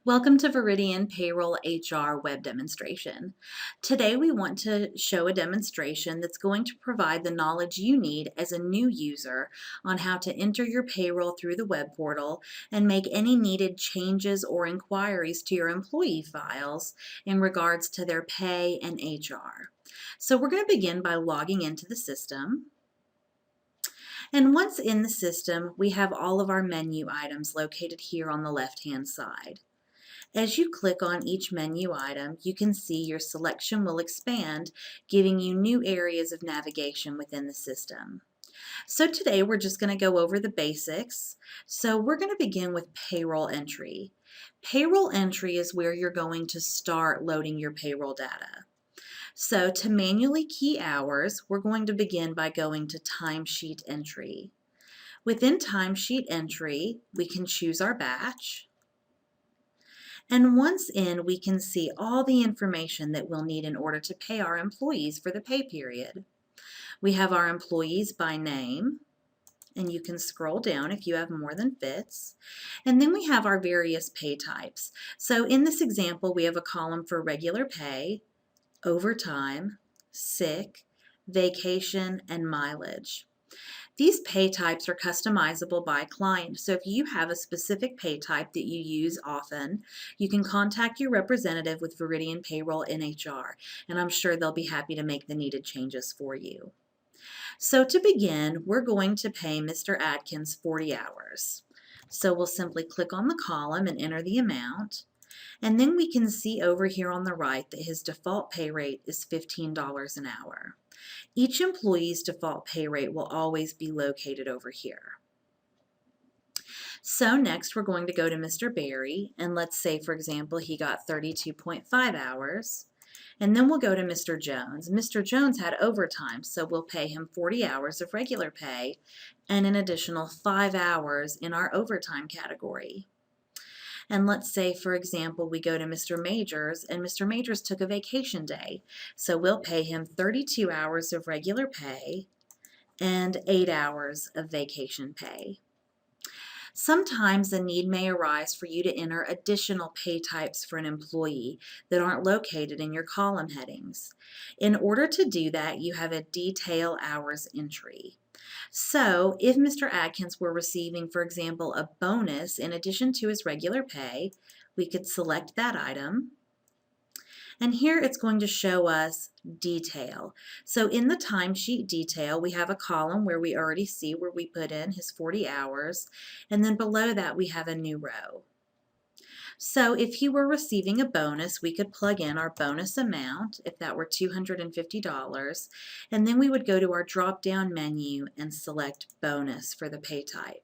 Welcome to Veridian Payroll HR web demonstration. Today we want to show a demonstration that's going to provide the knowledge you need as a new user on how to enter your payroll through the web portal and make any needed changes or inquiries to your employee files in regards to their pay and HR. So we're going to begin by logging into the system. And once in the system, we have all of our menu items located here on the left-hand side. As you click on each menu item, you can see your selection will expand, giving you new areas of navigation within the system. So today we're just going to go over the basics. So we're going to begin with payroll entry. Payroll entry is where you're going to start loading your payroll data. So to manually key hours, we're going to begin by going to timesheet entry. Within timesheet entry, we can choose our batch. And once in, we can see all the information that we'll need in order to pay our employees for the pay period. We have our employees by name, and you can scroll down if you have more than fits. And then we have our various pay types. So in this example, we have a column for regular pay, overtime, sick, vacation, and mileage. These pay types are customizable by client, so if you have a specific pay type that you use often, you can contact your representative with Veridian Payroll NHR, and I'm sure they'll be happy to make the needed changes for you. So to begin, we're going to pay Mr. Adkins 40 hours. So we'll simply click on the column and enter the amount. And then we can see over here on the right that his default pay rate is $15 an hour. Each employee's default pay rate will always be located over here. So next we're going to go to Mr. Barry, and let's say for example he got 32.5 hours. And then we'll go to Mr. Jones. Mr. Jones had overtime, so we'll pay him 40 hours of regular pay and an additional 5 hours in our overtime category. And let's say, for example, we go to Mr. Majors, and Mr. Majors took a vacation day. So we'll pay him 32 hours of regular pay and 8 hours of vacation pay. Sometimes a need may arise for you to enter additional pay types for an employee that aren't located in your column headings. In order to do that, you have a detail hours entry. So if Mr. Adkins were receiving, for example, a bonus in addition to his regular pay, we could select that item. And here it's going to show us detail. So in the timesheet detail, we have a column where we already see where we put in his 40 hours. And then below that, we have a new row. So if he were receiving a bonus, we could plug in our bonus amount, if that were $250, and then we would go to our drop-down menu and select bonus for the pay type.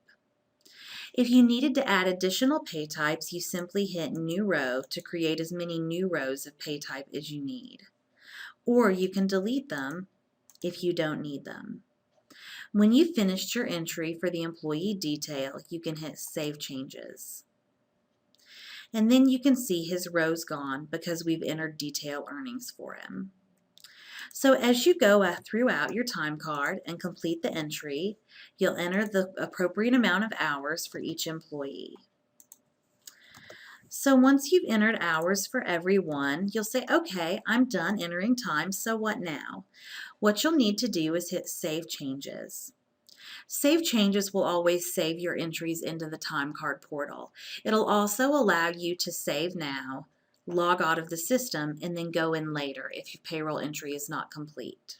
If you needed to add additional pay types, you simply hit New Row to create as many new rows of pay type as you need. Or you can delete them if you don't need them. When you've finished your entry for the employee detail, you can hit Save Changes. And then you can see his rows gone because we've entered detail earnings for him. So as you go throughout your time card and complete the entry, you'll enter the appropriate amount of hours for each employee. So once you've entered hours for everyone, you'll say, okay, I'm done entering time, so what now? What you'll need to do is hit Save Changes. Save Changes will always save your entries into the time card portal. It'll also allow you to save now, log out of the system, and then go in later if your payroll entry is not complete.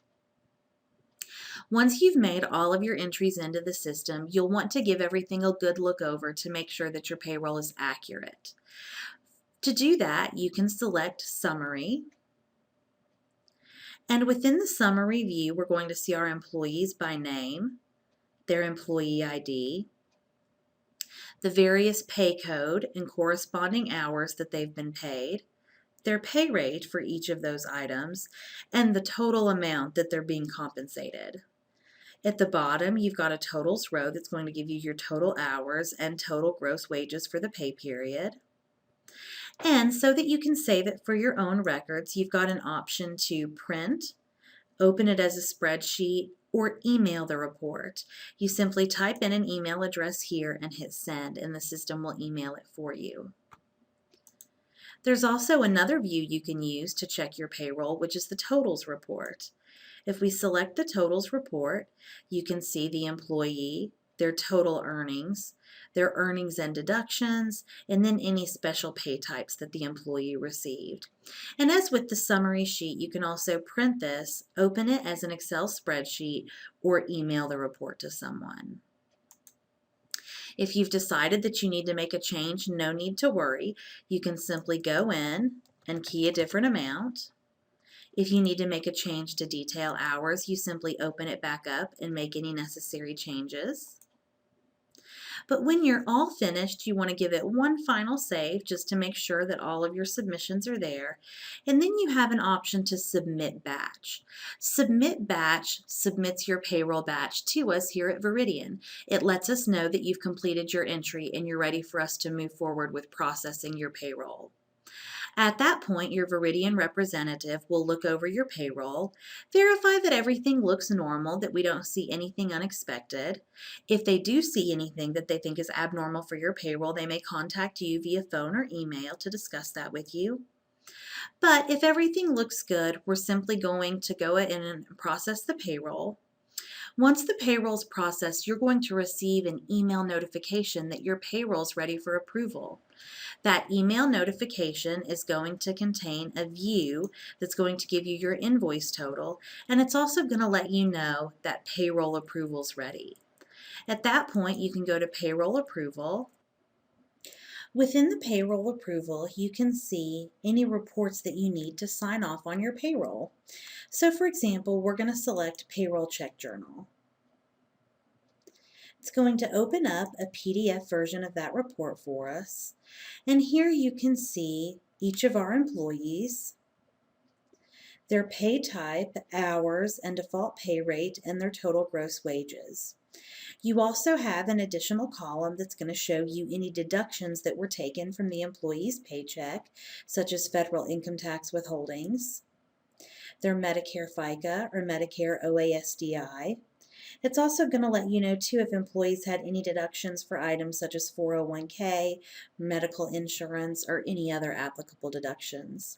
Once you've made all of your entries into the system, you'll want to give everything a good look over to make sure that your payroll is accurate. To do that, you can select Summary. And within the Summary view, we're going to see our employees by name, their employee ID, the various pay code and corresponding hours that they've been paid, their pay rate for each of those items, and the total amount that they're being compensated. At the bottom, you've got a totals row that's going to give you your total hours and total gross wages for the pay period. And so that you can save it for your own records, you've got an option to print, open it as a spreadsheet, or email the report. You simply type in an email address here and hit send, and the system will email it for you. There's also another view you can use to check your payroll, which is the totals report. If we select the totals report, you can see the employee, their total earnings, their earnings and deductions, and then any special pay types that the employee received. And as with the summary sheet, you can also print this, open it as an Excel spreadsheet, or email the report to someone. If you've decided that you need to make a change, no need to worry. You can simply go in and key a different amount. If you need to make a change to detail hours, you simply open it back up and make any necessary changes. But when you're all finished, you want to give it one final save just to make sure that all of your submissions are there. And then you have an option to submit batch. Submit batch submits your payroll batch to us here at Veridian. It lets us know that you've completed your entry and you're ready for us to move forward with processing your payroll. At that point, your Veridian representative will look over your payroll, verify that everything looks normal, that we don't see anything unexpected. If they do see anything that they think is abnormal for your payroll, they may contact you via phone or email to discuss that with you. But if everything looks good, we're simply going to go in and process the payroll. Once the payroll is processed, you're going to receive an email notification that your payroll is ready for approval. That email notification is going to contain a view that's going to give you your invoice total, and it's also going to let you know that payroll approval is ready. At that point, you can go to payroll approval. Within the payroll approval, you can see any reports that you need to sign off on your payroll. So for example, we're going to select payroll check journal. It's going to open up a PDF version of that report for us. And here you can see each of our employees, their pay type, hours, and default pay rate, and their total gross wages. You also have an additional column that's going to show you any deductions that were taken from the employee's paycheck, such as federal income tax withholdings, their Medicare FICA or Medicare OASDI. It's also going to let you know too if employees had any deductions for items such as 401k, medical insurance, or any other applicable deductions.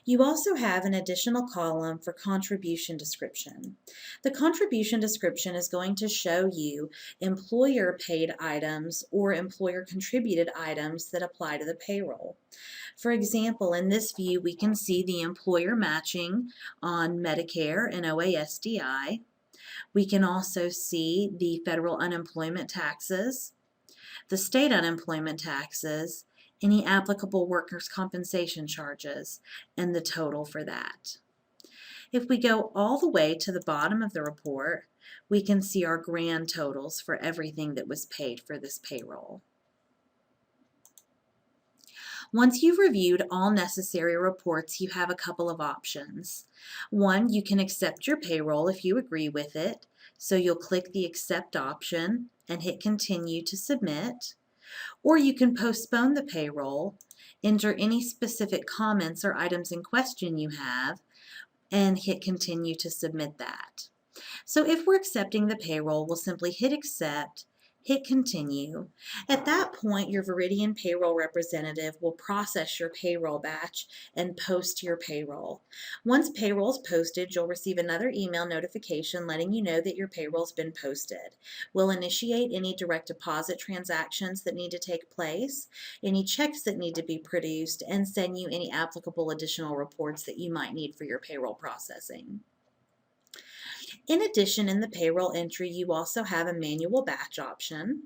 You also have an additional column for contribution description. The contribution description is going to show you employer paid items or employer contributed items that apply to the payroll. For example, in this view, we can see the employer matching on Medicare and OASDI. We can also see the federal unemployment taxes, the state unemployment taxes, any applicable workers' compensation charges, and the total for that. If we go all the way to the bottom of the report, we can see our grand totals for everything that was paid for this payroll. Once you've reviewed all necessary reports, you have a couple of options. One, you can accept your payroll if you agree with it. So you'll click the Accept option and hit Continue to submit. Or you can postpone the payroll, enter any specific comments or items in question you have, and hit Continue to submit that. So if we're accepting the payroll, we'll simply hit Accept, hit Continue. At that point, your Veridian payroll representative will process your payroll batch and post your payroll. Once payroll is posted, you'll receive another email notification letting you know that your payroll's been posted. We'll initiate any direct deposit transactions that need to take place, any checks that need to be produced, and send you any applicable additional reports that you might need for your payroll processing. In addition, in the payroll entry, you also have a manual batch option.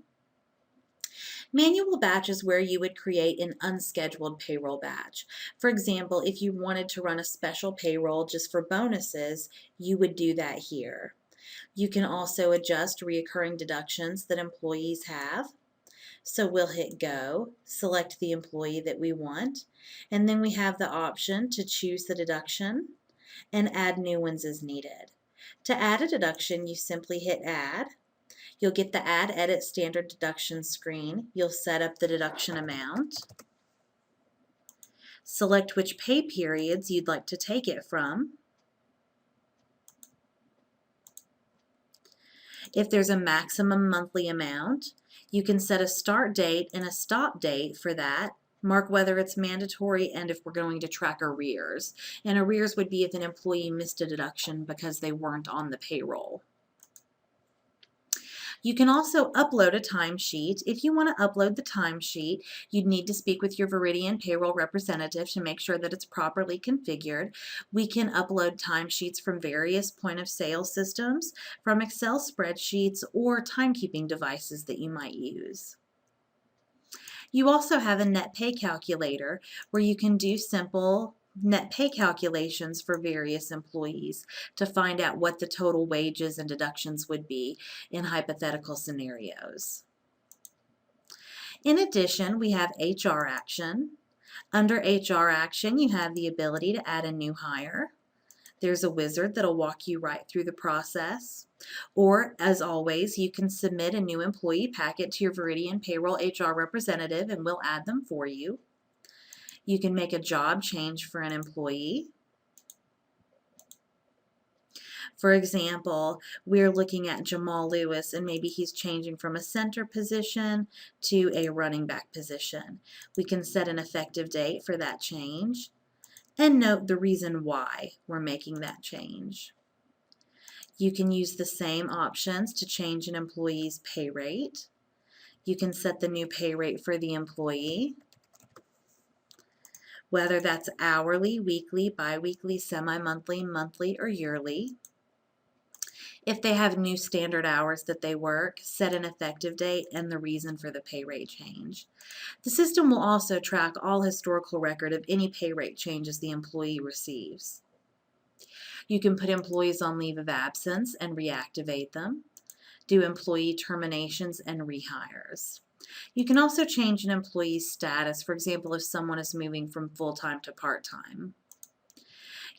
Manual batch is where you would create an unscheduled payroll batch. For example, if you wanted to run a special payroll just for bonuses, you would do that here. You can also adjust recurring deductions that employees have. So we'll hit Go, select the employee that we want, and then we have the option to choose the deduction and add new ones as needed. To add a deduction, you simply hit Add. You'll get the Add Edit Standard Deduction screen. You'll set up the deduction amount. Select which pay periods you'd like to take it from. If there's a maximum monthly amount, you can set a start date and a stop date for that, Mark whether it's mandatory and if we're going to track arrears. And arrears would be if an employee missed a deduction because they weren't on the payroll. You can also upload a timesheet. If you want to upload the timesheet, you'd need to speak with your Veridian payroll representative to make sure that it's properly configured. We can upload timesheets from various point of sale systems, from Excel spreadsheets, or timekeeping devices that you might use. You also have a net pay calculator where you can do simple net pay calculations for various employees to find out what the total wages and deductions would be in hypothetical scenarios. In addition, we have HR Action. Under HR Action, you have the ability to add a new hire. There's a wizard that'll walk you right through the process. Or, as always, you can submit a new employee packet to your Veridian Payroll HR representative and we'll add them for you. You can make a job change for an employee. For example, we're looking at Jamal Lewis and maybe he's changing from a center position to a running back position. We can set an effective date for that change and note the reason why we're making that change. You can use the same options to change an employee's pay rate. You can set the new pay rate for the employee, whether that's hourly, weekly, bi-weekly, semi-monthly, monthly, or yearly. If they have new standard hours that they work, set an effective date and the reason for the pay rate change. The system will also track all historical record of any pay rate changes the employee receives. You can put employees on leave of absence and reactivate them, do employee terminations and rehires. You can also change an employee's status, for example, if someone is moving from full-time to part-time.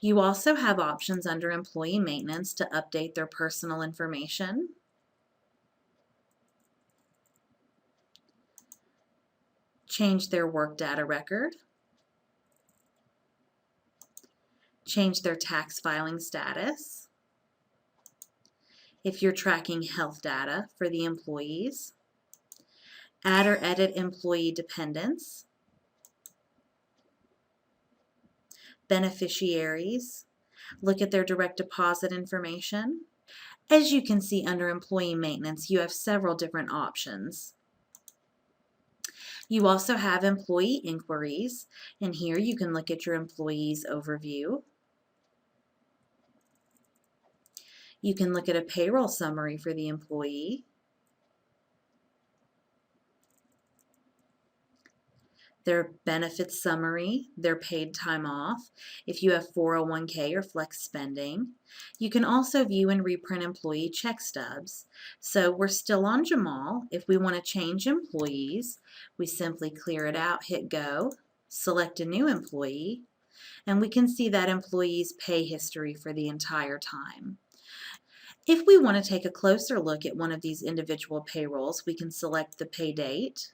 You also have options under employee maintenance to update their personal information. Change their work data record. Change their tax filing status. If you're tracking health data for the employees. Add or edit employee dependents. Beneficiaries. Look at their direct deposit information. As you can see under employee maintenance, you have several different options. You also have employee inquiries, and here you can look at your employees overview. You can look at a payroll summary for the employee. Their benefits summary, their paid time off, if you have 401k or flex spending. You can also view and reprint employee check stubs. So we're still on Jamal. If we want to change employees, we simply clear it out, hit go, select a new employee, and we can see that employee's pay history for the entire time. If we want to take a closer look at one of these individual payrolls, we can select the pay date.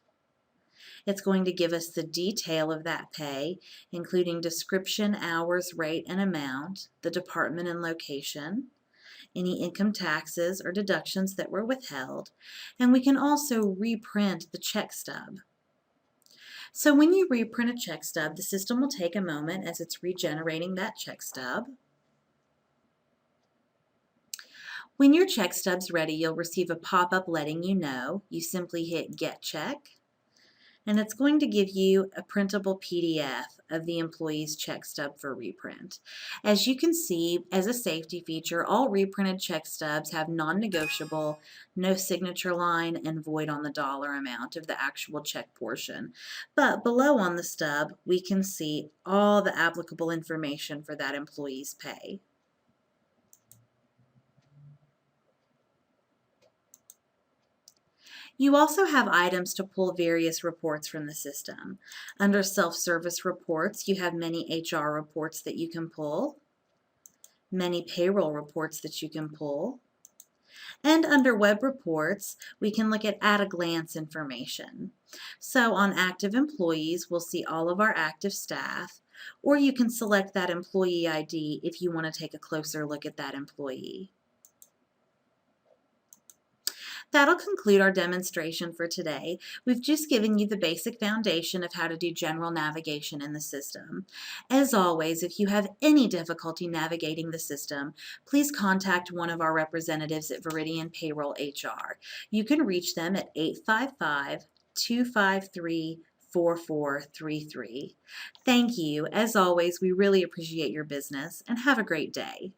It's going to give us the detail of that pay, including description, hours, rate, and amount, the department and location, any income taxes or deductions that were withheld, and we can also reprint the check stub. So when you reprint a check stub, the system will take a moment as it's regenerating that check stub. When your check stub's ready, you'll receive a pop-up letting you know. You simply hit Get Check, and it's going to give you a printable PDF of the employee's check stub for reprint. As you can see, as a safety feature, all reprinted check stubs have non-negotiable, no signature line, and void on the dollar amount of the actual check portion. But below on the stub, we can see all the applicable information for that employee's pay. You also have items to pull various reports from the system. Under self-service reports, you have many HR reports that you can pull, many payroll reports that you can pull, and under web reports, we can look at at-a-glance information. So on active employees, we'll see all of our active staff, or you can select that employee ID if you want to take a closer look at that employee. That'll conclude our demonstration for today. We've just given you the basic foundation of how to do general navigation in the system. As always, if you have any difficulty navigating the system, please contact one of our representatives at Veridian Payroll HR. You can reach them at 855-253-4433. Thank you. As always, we really appreciate your business and have a great day.